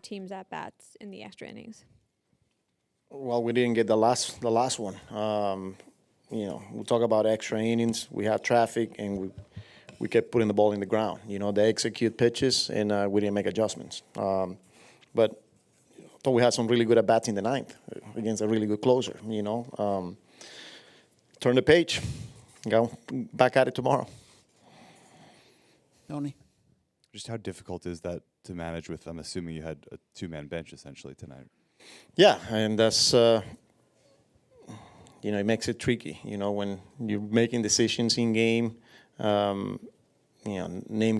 team's at bats in the extra innings? Well, we didn't get the last one. We talk about extra innings. We had traffic, and we kept putting the ball in the ground. They execute pitches, and we didn't make adjustments. But I thought we had some really good at bats in the ninth against a really good closer. Turn the page, go back at it tomorrow. Tony? Just how difficult is that to manage with, I'm assuming you had a two-man bench essentially tonight. Yeah, and that's, it makes it tricky, when you're making decisions in game. Name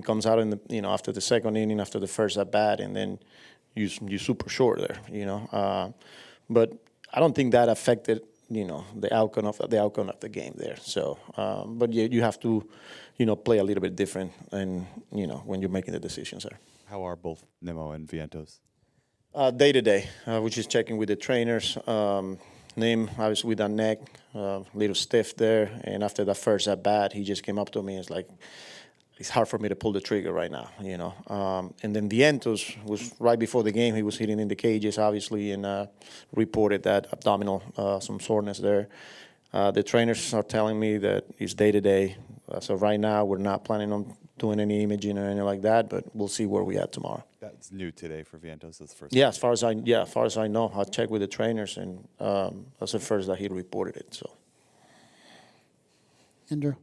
comes out in the, after the second inning, after the first at bat, and then you super short there, But I don't think that affected, the outcome of the game there. So, but you have to, play a little bit different, and when you're making the decisions there. How are both Nimmo and Vientos? Day to day, we're just checking with the trainers. Name obviously with a neck, little stiff there, and after the first at bat, he just came up to me. It's like, it's hard for me to pull the trigger right now, And then Vientos was right before the game. He was hitting in the cages, obviously, and reported that abdominal, some soreness there. The trainers are telling me that it's day to day. So right now, we're not planning on doing any imaging or anything like that, but we'll see where we at tomorrow. That's new today for Vientos. That's the first. Yeah, as far as I know, I checked with the trainers, and that's the first that he reported it. So. Andrew?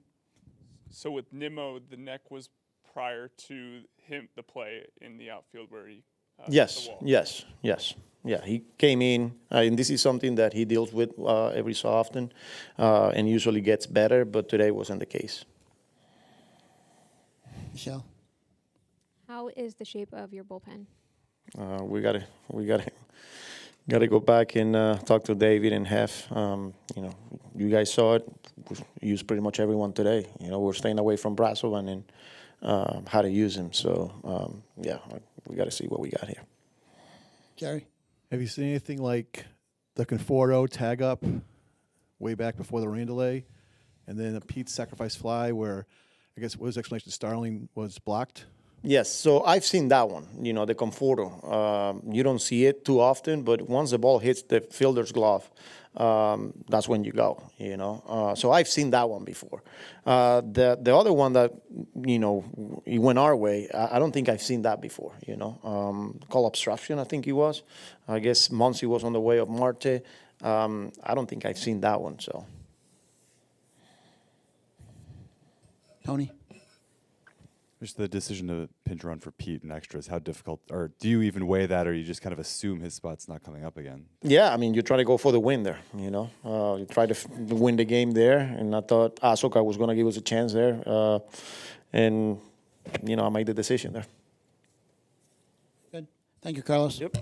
So with Nimmo, the neck was prior to the play in the outfield where he Yes, hit the wall. yes. Yeah, he came in, and this is something that he deals with every so often, and usually gets better, but today wasn't the case. Michelle? How is the shape of your bullpen? We gotta go back and talk to David and Hef. You guys saw it. We used pretty much everyone today. We're staying away from Brazovan and how to use him. So we got to see what we got here. Jerry? Have you seen anything like the Conforto tag up way back before the rain delay, and then a Pete's sacrifice fly where I guess what was the explanation? Starling was blocked. Yes, so I've seen that one, the Conforto. You don't see it too often, but once the ball hits the fielder's glove, that's when you go, So I've seen that one before. The other one that, it went our way, I don't think I've seen that before, Call obstruction, I think it was. I guess Muncy was on the way of Marte. I don't think I've seen that one, so. Tony? Just the decision to pinch run for Pete and extras, how difficult, or do you even weigh that, or you just kind of assume his spot's not coming up again? Yeah, I mean, you try to go for the win there, You try to win the game there, and I thought Asoka was going to give us a chance there. And, I made the decision there. Good. Thank you, Carlos. Yep.